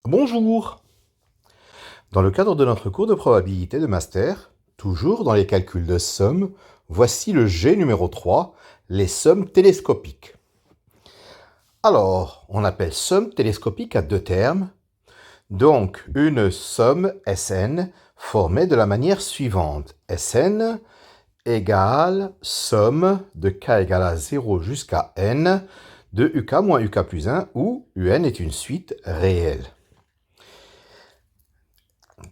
Bonjour! Dans le cadre de notre cours de probabilité de master, toujours dans les calculs de somme, voici le G numéro 3, les sommes télescopiques. Alors, on appelle somme télescopique à deux termes, donc une somme Sn formée de la manière suivante. Sn égale somme de k égale à 0 jusqu'à n de uk moins uk plus 1, où un est une suite réelle.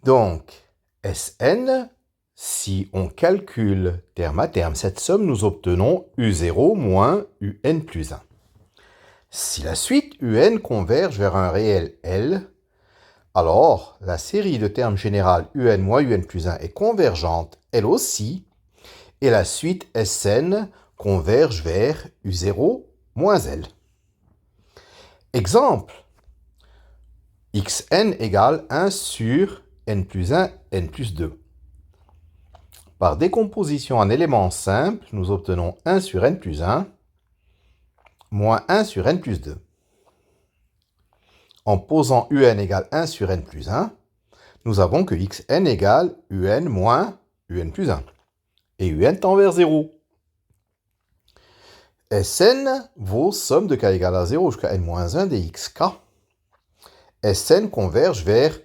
Donc, Sn, si on calcule terme à terme cette somme, nous obtenons U0 moins Un plus 1. Si la suite Un converge vers un réel L, alors la série de termes générale Un moins Un plus 1 est convergente elle aussi, et la suite Sn converge vers U0 moins L. Exemple, Xn égale 1 sur n plus 1, n plus 2. Par décomposition en éléments simples, nous obtenons 1 sur n plus 1 moins 1 sur n plus 2. En posant un égale 1 sur n plus 1, nous avons que xn égale un moins un plus 1. Et un tend vers 0. Sn vaut somme de k égale à 0 jusqu'à n moins 1 des xk. Sn converge vers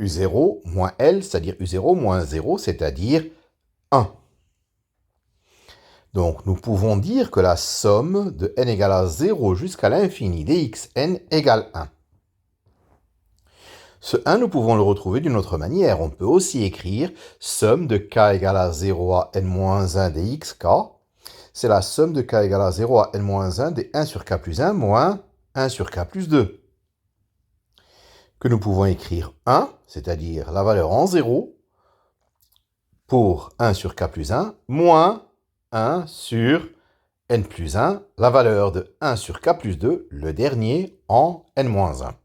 U0 moins L, c'est-à-dire U0 moins 0, c'est-à-dire 1. Donc, nous pouvons dire que la somme de n égale à 0 jusqu'à l'infini des xn égale 1. Ce 1, nous pouvons le retrouver d'une autre manière. On peut aussi écrire somme de k égale à 0 à n-1 des xk. C'est la somme de k égale à 0 à n-1 des 1 sur k plus 1 moins 1 sur k plus 2. Que nous pouvons écrire 1, c'est-à-dire la valeur en 0, pour 1 sur k plus 1, moins 1 sur n plus 1, la valeur de 1 sur k plus 2, le dernier en n-1.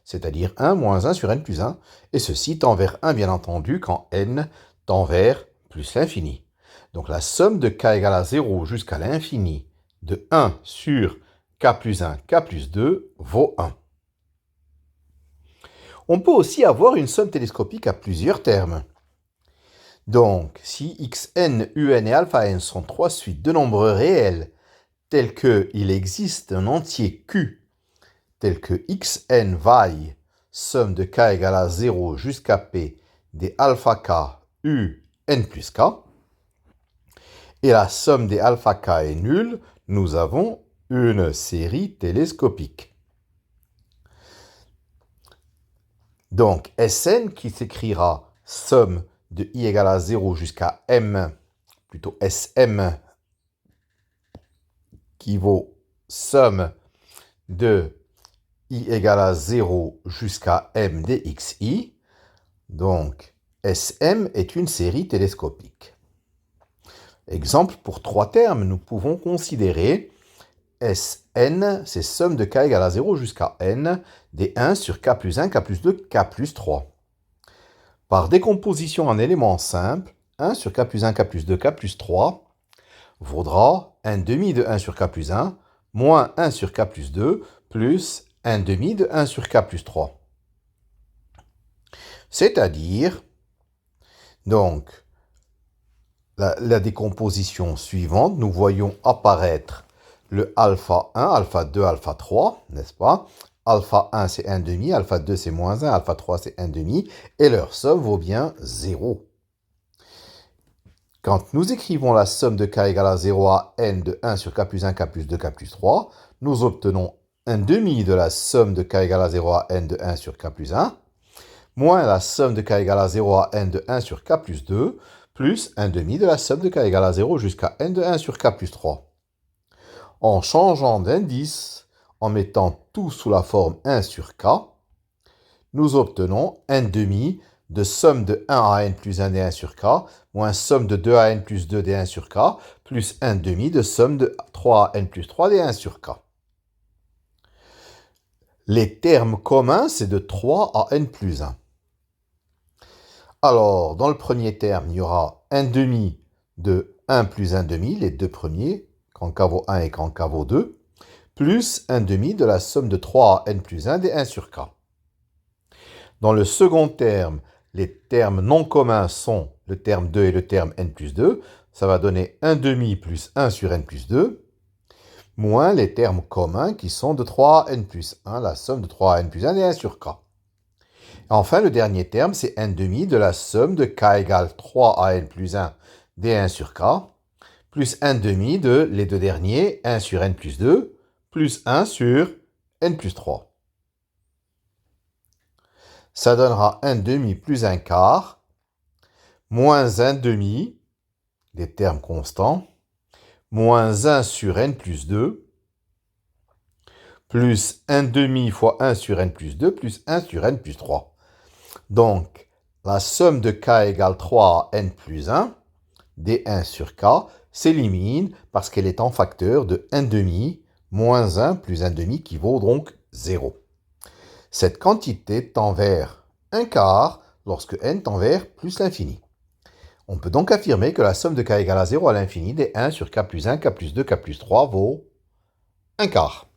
C'est-à-dire 1 moins 1 sur n plus 1, et ceci tend vers 1 bien entendu quand n tend vers plus l'infini. Donc la somme de k égale à 0 jusqu'à l'infini de 1 sur k plus 1, k plus 2 vaut 1. On peut aussi avoir une somme télescopique à plusieurs termes. Donc, si xn, un et alpha n sont trois suites de nombres réels tels qu'il existe un entier q tel que xn vaille somme de k égale à 0 jusqu'à p des alpha k u n plus k, et la somme des alpha k est nulle, nous avons une série télescopique. Donc, Sn qui s'écrira somme de i égale à 0 jusqu'à m, plutôt Sm, qui vaut somme de i égale à 0 jusqu'à m des xi. Donc, Sm est une série télescopique. Exemple, pour trois termes, nous pouvons considérer Sn, c'est somme de k égale à 0 jusqu'à n des 1 sur k plus 1, k plus 2, k plus 3. Par décomposition en éléments simples, 1 sur k plus 1, k plus 2, k plus 3 vaudra 1 demi de 1 sur k plus 1 moins 1 sur k plus 2 plus 1 demi de 1 sur k plus 3. C'est-à-dire, donc, la décomposition suivante, nous voyons apparaître le alpha 1, alpha 2, alpha 3, n'est-ce pas? Alpha 1, c'est 1 demi, alpha 2, c'est moins 1, alpha 3, c'est 1 demi, et leur somme vaut bien 0. Quand nous écrivons la somme de k égale à 0 à n de 1 sur k plus 1, k plus 2, k plus 3, nous obtenons 1 demi de la somme de k égale à 0 à n de 1 sur k plus 1, moins la somme de k égale à 0 à n de 1 sur k plus 2, plus 1 demi de la somme de k égale à 0 jusqu'à n de 1 sur k plus 3. En changeant d'indice, en mettant tout sous la forme 1 sur k, nous obtenons 1 demi de somme de 1 à n plus 1 des 1 sur k, moins somme de 2 à n plus 2 des 1 sur k, plus 1 demi de somme de 3 à n plus 3 des 1 sur k. Les termes communs, c'est de 3 à n plus 1. Alors, dans le premier terme, il y aura 1 demi de 1 plus 1 demi, les deux premiers, quand k vaut 1 et quand k vaut 2, plus 1 demi de la somme de 3 à n plus 1 des 1 sur k. Dans le second terme, les termes non communs sont le terme 2 et le terme n plus 2. Ça va donner 1 demi plus 1 sur n plus 2, moins les termes communs qui sont de 3 à n plus 1, la somme de 3 à n plus 1 et 1 sur k. Enfin, le dernier terme, c'est 1 demi de la somme de k égale 3 à n plus 1 d1 sur k, plus 1 demi de les deux derniers, 1 sur n plus 2, plus 1 sur n plus 3. Ça donnera 1 demi plus 1 quart, moins 1 demi, des termes constants, moins 1 sur n plus 2, plus 1 demi fois 1 sur n plus 2, plus 1 sur n plus 3. Donc, la somme de k égale 3 à n plus 1, d1 sur k, s'élimine parce qu'elle est en facteur de 1 demi moins 1 plus 1 demi qui vaut donc 0. Cette quantité tend vers 1 quart lorsque n tend vers plus l'infini. On peut donc affirmer que la somme de k égale à 0 à l'infini des 1 sur k plus 1, k plus 2, k plus 3 vaut 1 quart.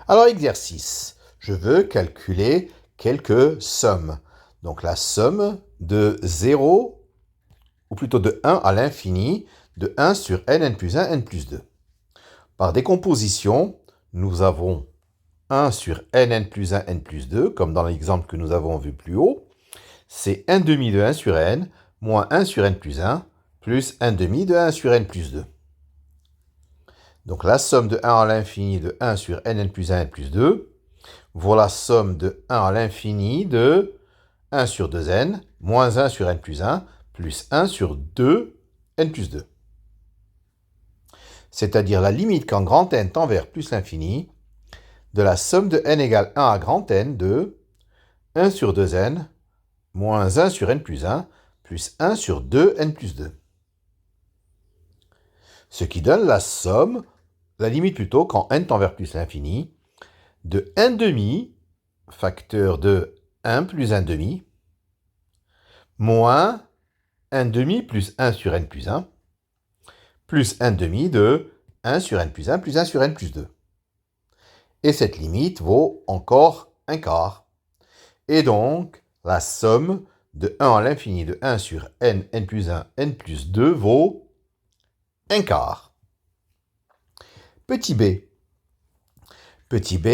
Alors, exercice. Je veux calculer quelques sommes. Donc, la somme de 0, ou plutôt de 1 à l'infini, de 1 sur n plus 1, n plus 2. Par décomposition, nous avons 1 sur n plus 1, n plus 2, comme dans l'exemple que nous avons vu plus haut. C'est 1 demi de 1 sur n, moins 1 sur n plus 1, plus 1 demi de 1 sur n plus 2. Donc la somme de 1 à l'infini de 1 sur n plus 1, n plus 2, vaut la somme de 1 à l'infini de 1 sur 2n, moins 1 sur n plus 1, plus 1 sur 2, n plus 2. C'est-à-dire la limite quand grand N tend vers plus l'infini, de la somme de n égale 1 à grand N de 1 sur 2n, moins 1 sur n plus 1, plus 1 sur 2, n plus 2. Ce qui donne la limite plutôt, quand n tend vers plus l'infini, de 1 demi, facteur de 1 plus 1 demi, moins 1 demi plus 1 sur n plus 1, plus 1 demi de 1 sur n plus 1 plus 1 sur n plus 2. Et cette limite vaut encore 1 quart. Et donc, la somme de 1 à l'infini de 1 sur n, n plus 1, n plus 2 vaut 1 quart. Petit b. Petit b,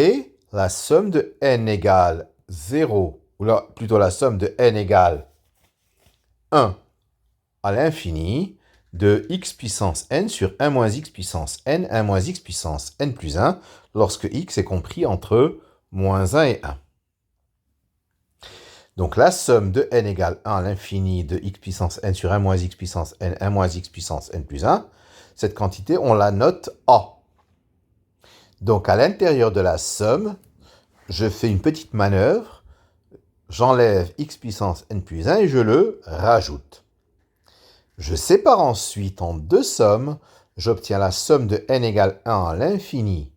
la somme de n égale 0, ou là, plutôt la somme de n égale 1 à l'infini de x puissance n sur 1 moins x puissance n, 1 moins x puissance n plus 1, lorsque x est compris entre moins 1 et 1. Donc la somme de n égale 1 à l'infini de x puissance n sur 1 moins x puissance n, 1 moins x puissance n plus 1, cette quantité, on la note A. Donc à l'intérieur de la somme, je fais une petite manœuvre, j'enlève x puissance n plus 1 et je le rajoute. Je sépare ensuite en deux sommes, j'obtiens la somme de n égale 1 à l'infini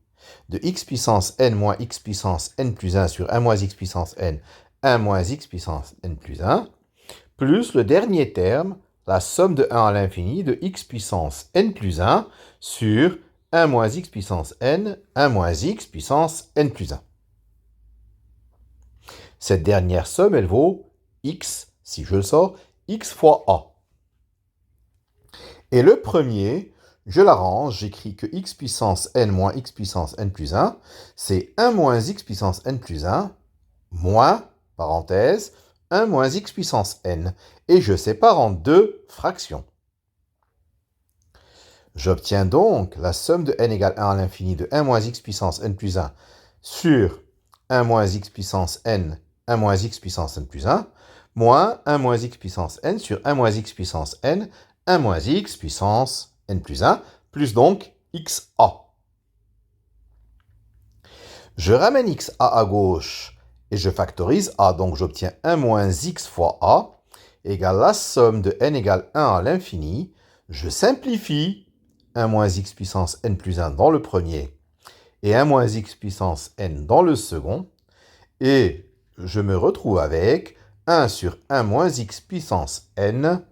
de x puissance n moins x puissance n plus 1 sur 1 moins x puissance n, 1 moins x puissance n plus 1, plus le dernier terme, la somme de 1 à l'infini de x puissance n plus 1 sur 1 moins x puissance n, 1 moins x puissance n plus 1. Cette dernière somme, elle vaut x, si je le sors, x fois a. Et le premier, je l'arrange, j'écris que x puissance n moins x puissance n plus 1, c'est 1 moins x puissance n plus 1, moins, parenthèse, 1 moins x puissance n. Et je sépare en deux fractions. J'obtiens donc la somme de n égale 1 à l'infini de 1 moins x puissance n plus 1 sur 1 moins x puissance n, 1 moins x puissance n plus 1, moins 1 moins x puissance n sur 1 moins x puissance n, 1 moins x puissance n plus 1, plus donc xa. Je ramène xa à gauche et je factorise a, donc j'obtiens 1 moins x fois a égale la somme de n égale 1 à l'infini. Je simplifie 1 moins x puissance n plus 1 dans le premier et 1 moins x puissance n dans le second. Et je me retrouve avec 1 sur 1 moins x puissance n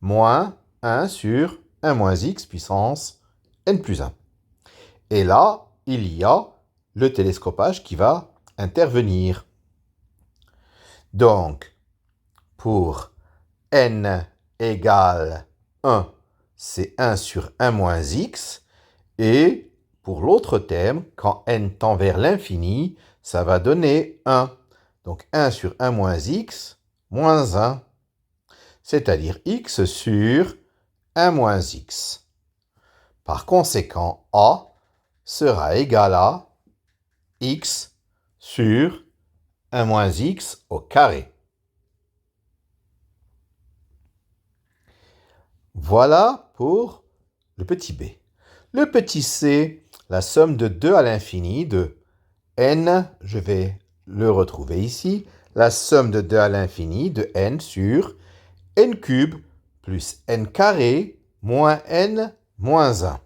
moins 1 sur 1 moins x puissance n plus 1. Et là, il y a le télescopage qui va intervenir. Donc, pour n égale 1, c'est 1 sur 1 moins x. Et pour l'autre terme, quand n tend vers l'infini, ça va donner 1. Donc 1 sur 1 moins x, moins 1. C'est-à-dire x sur 1 moins x. Par conséquent, a sera égal à x sur 1 moins x au carré. Voilà pour le petit b. Le petit c, la somme de 2 à l'infini de n, je vais le retrouver ici, la somme de 2 à l'infini de n sur n cube plus n carré moins n moins 1.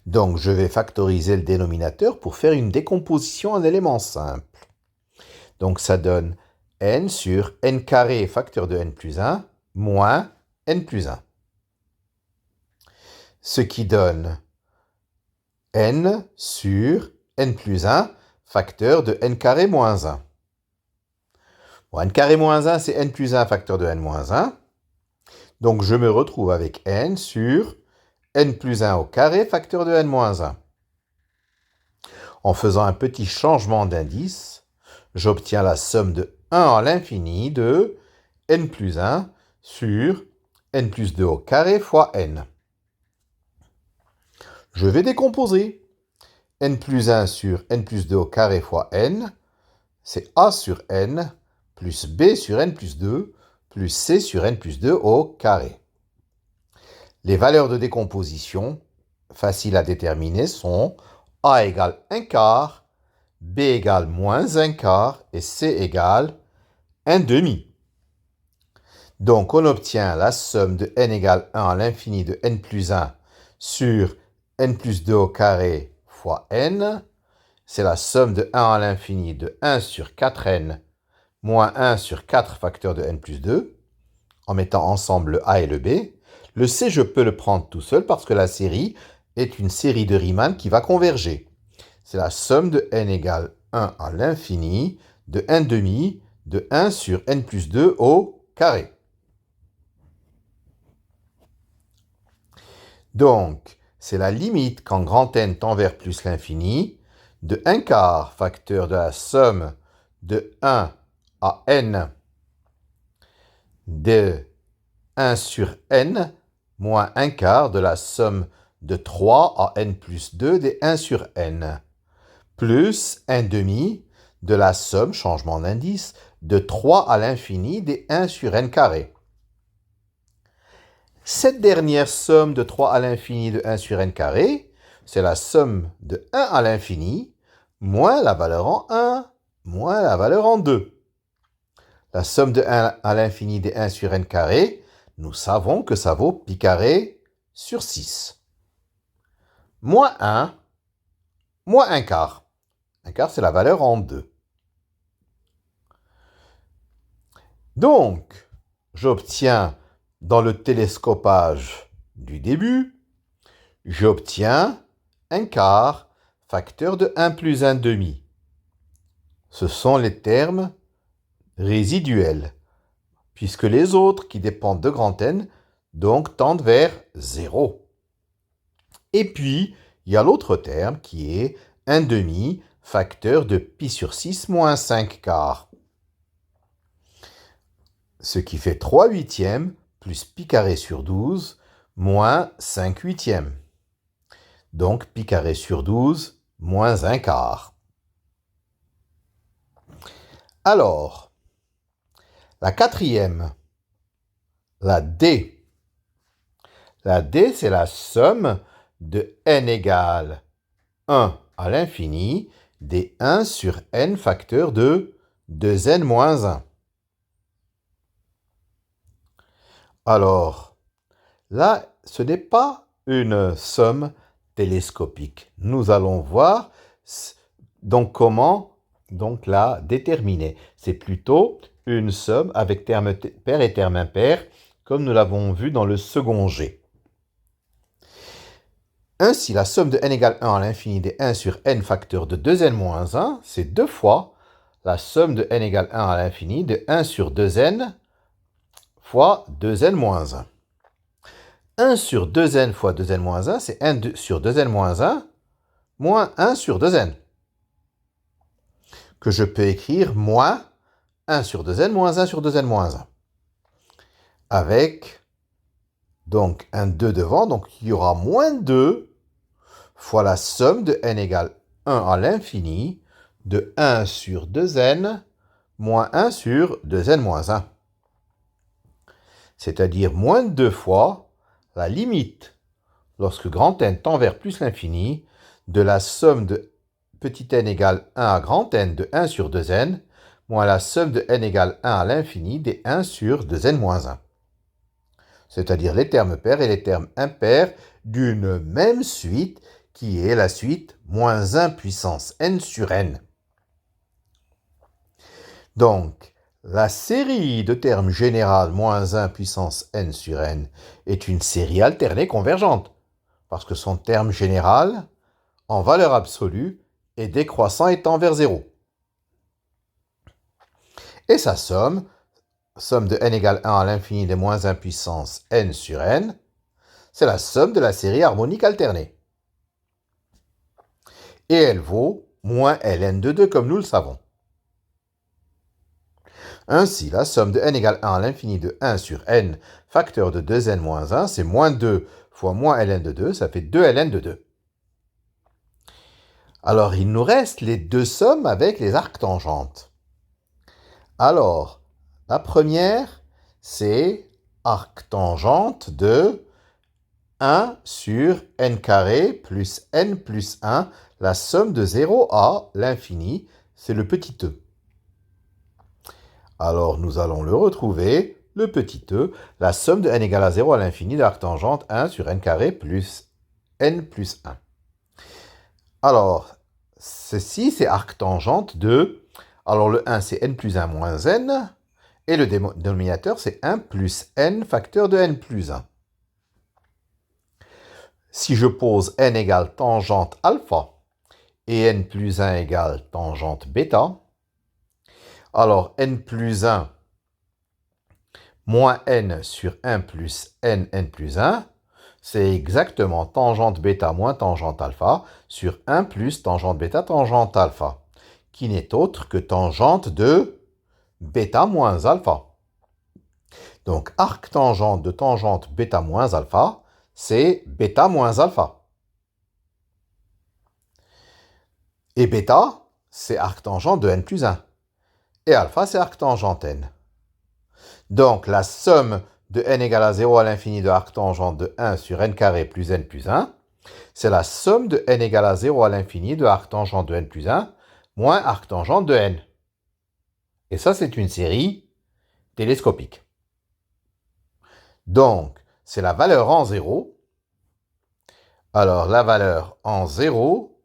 Donc, je vais factoriser le dénominateur pour faire une décomposition en éléments simples. Donc, ça donne n sur n carré facteur de n plus 1 moins n plus 1. Ce qui donne n sur n plus 1 facteur de n carré moins 1. Bon, n carré moins 1, c'est n plus 1 facteur de n moins 1. Donc, je me retrouve avec n sur n plus 1 au carré facteur de n moins 1. En faisant un petit changement d'indice, j'obtiens la somme de 1 à l'infini de n plus 1 sur n plus 2 au carré fois n. Je vais décomposer. N plus 1 sur n plus 2 au carré fois n, c'est a sur n plus b sur n plus 2 plus c sur n plus 2 au carré. Les valeurs de décomposition, faciles à déterminer, sont a égale 1 quart, b égale moins 1 quart et c égale 1 demi. Donc, on obtient la somme de n égale 1 à l'infini de n plus 1 sur n plus 2 au carré fois n. C'est la somme de 1 à l'infini de 1 sur 4n moins 1 sur 4 facteur de n plus 2, en mettant ensemble le a et le b. Le c, je peux le prendre tout seul parce que la série est une série de Riemann qui va converger. C'est la somme de n égale 1 à l'infini de 1 demi de 1 sur n plus 2 au carré. Donc, c'est la limite quand grand N tend vers plus l'infini de 1 quart facteur de la somme de 1 à n de 1 sur n moins 1 quart de la somme de 3 à n plus 2 des 1 sur n plus 1 demi de la somme, changement d'indice, de 3 à l'infini des 1 sur n carré. Cette dernière somme de 3 à l'infini de 1 sur n carré, c'est la somme de 1 à l'infini moins la valeur en 1 moins la valeur en 2. La somme de 1 à l'infini des 1 sur n carré, nous savons que ça vaut pi carré sur 6. Moins 1, moins 1 quart. 1 quart, c'est la valeur en 2. Donc, j'obtiens dans le télescopage du début, j'obtiens 1 quart facteur de 1 plus 1 demi. Ce sont les termes résiduels, puisque les autres qui dépendent de grand N donc tendent vers 0. Et puis, il y a l'autre terme qui est 1 demi facteur de pi sur 6 moins 5 quarts. Ce qui fait 3 huitièmes plus pi carré sur 12 moins 5 huitièmes. Donc pi carré sur 12 moins 1 quart. Alors, la quatrième, la D. La D, c'est la somme de n égale 1 à l'infini des 1 sur n facteur de 2n moins 1. Alors, là, ce n'est pas une somme télescopique. Nous allons voir donc comment la déterminer. C'est plutôt une somme avec terme pair et terme impair, comme nous l'avons vu dans le second G. Ainsi, la somme de n égale 1 à l'infini des 1 sur n facteur de 2n moins 1, c'est 2 fois la somme de n égale 1 à l'infini de 1 sur 2n fois 2n moins 1. 1 sur 2n fois 2n moins 1, c'est 1 sur 2n moins 1 moins 1 sur 2n. Que je peux écrire moins 1 sur 2n moins 1 sur 2n moins 1. Avec donc un 2 devant, donc il y aura moins 2 fois la somme de n égale 1 à l'infini de 1 sur 2n moins 1 sur 2n moins 1. C'est-à-dire moins 2 fois la limite, lorsque grand N tend vers plus l'infini, de la somme de petit n égale 1 à grand N de 1 sur 2n, moins la somme de n égale 1 à l'infini des 1 sur 2n moins 1. C'est-à-dire les termes pairs et les termes impairs d'une même suite, qui est la suite moins 1 puissance n sur n. Donc, la série de termes générales moins 1 puissance n sur n est une série alternée convergente, parce que son terme général, en valeur absolue, est décroissant et tend vers 0. Et sa somme de n égale 1 à l'infini de moins 1 puissance n sur n, c'est la somme de la série harmonique alternée. Et elle vaut moins ln de 2 comme nous le savons. Ainsi, la somme de n égale 1 à l'infini de 1 sur n facteur de 2n moins 1, c'est moins 2 fois moins ln de 2, ça fait 2 ln de 2. Alors, il nous reste les deux sommes avec les arctangentes. Alors, la première, c'est arctangente de 1 sur n carré plus n plus 1, la somme de 0 à l'infini, c'est le petit e. Alors, nous allons le retrouver, le petit e, la somme de n égale à 0 à l'infini de l'arctangente 1 sur n carré plus n plus 1. Alors, ceci, c'est arctangente de... Alors, le 1, c'est n plus 1 moins n. Et le dénominateur, c'est 1 plus n facteur de n plus 1. Si je pose n égale tangente alpha et n plus 1 égale tangente bêta, alors n plus 1 moins n sur 1 plus n plus 1, c'est exactement tangente bêta moins tangente alpha sur 1 plus tangente bêta tangente alpha, qui n'est autre que tangente de bêta moins alpha. Donc, arctangente de tangente bêta moins alpha, c'est bêta moins alpha. Et bêta, c'est arctangente de n plus 1. Et alpha, c'est arctangente n. Donc, la somme de n égale à 0 à l'infini de arctangente de 1 sur n carré plus n plus 1, c'est la somme de n égale à 0 à l'infini de arctangente de n plus 1 moins arctangente de n. Et ça, c'est une série télescopique. Donc, c'est la valeur en 0. Alors, la valeur en 0,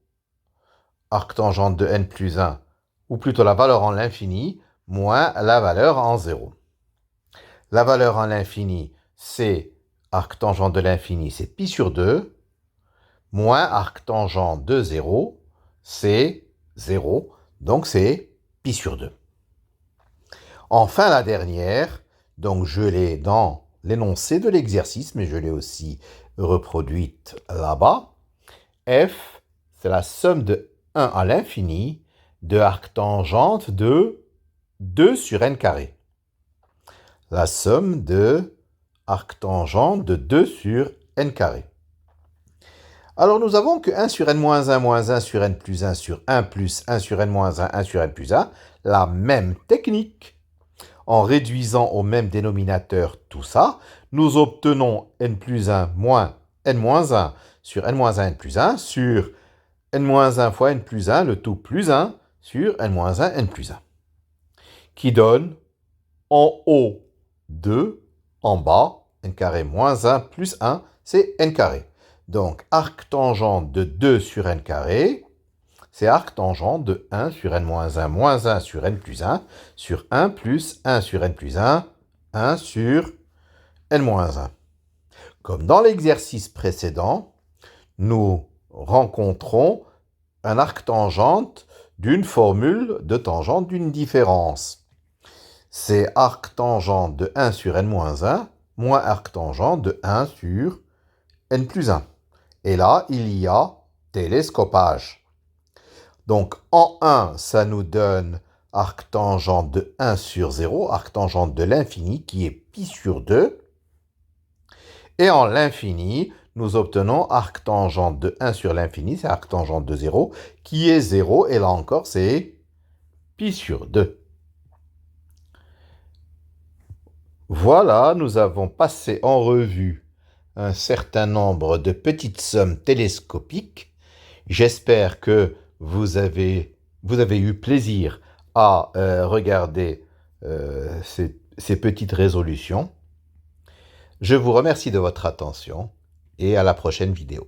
arctangente de n plus 1, ou plutôt la valeur en l'infini, moins la valeur en 0. La valeur en l'infini, c'est arctangente de l'infini, c'est pi sur 2, moins arctangente de 0, c'est 0, donc c'est pi sur 2. Enfin, la dernière, donc je l'ai dans l'énoncé de l'exercice, mais je l'ai aussi reproduite là-bas. F, c'est la somme de 1 à l'infini de arctangente de 2 sur n carré. La somme de arctangente de 2 sur n carré. Alors nous avons que 1 sur n moins 1 sur n plus 1 sur 1 plus 1 sur n moins 1 sur n plus 1, la même technique. En réduisant au même dénominateur tout ça, nous obtenons n plus 1 moins n moins 1 sur n moins 1 n plus 1 sur n moins 1 fois n plus 1, le tout plus 1 sur n moins 1 n plus 1. Qui donne en haut 2, en bas n carré moins 1 plus 1, c'est n carré. Donc arctangente de 2 sur n carré, c'est arctangente de 1 sur n moins 1 sur n plus 1 sur 1 plus 1 sur n plus 1, 1 sur n moins 1. Comme dans l'exercice précédent, nous rencontrons un arc-tangente d'une formule de tangente d'une différence. C'est arc-tangente de 1 sur n-1 moins arc-tangente de 1 sur n plus 1. Et là, il y a télescopage. Donc, en 1, ça nous donne arc-tangente de 1 sur 0, arc-tangente de l'infini, qui est pi sur 2. Et en l'infini, nous obtenons arc-tangente de 1 sur l'infini, c'est arc-tangente de 0, qui est 0, et là encore, c'est pi sur 2. Voilà, nous avons passé en revue un certain nombre de petites sommes télescopiques. J'espère que vous avez eu plaisir à regarder ces petites résolutions. Je vous remercie de votre attention et à la prochaine vidéo.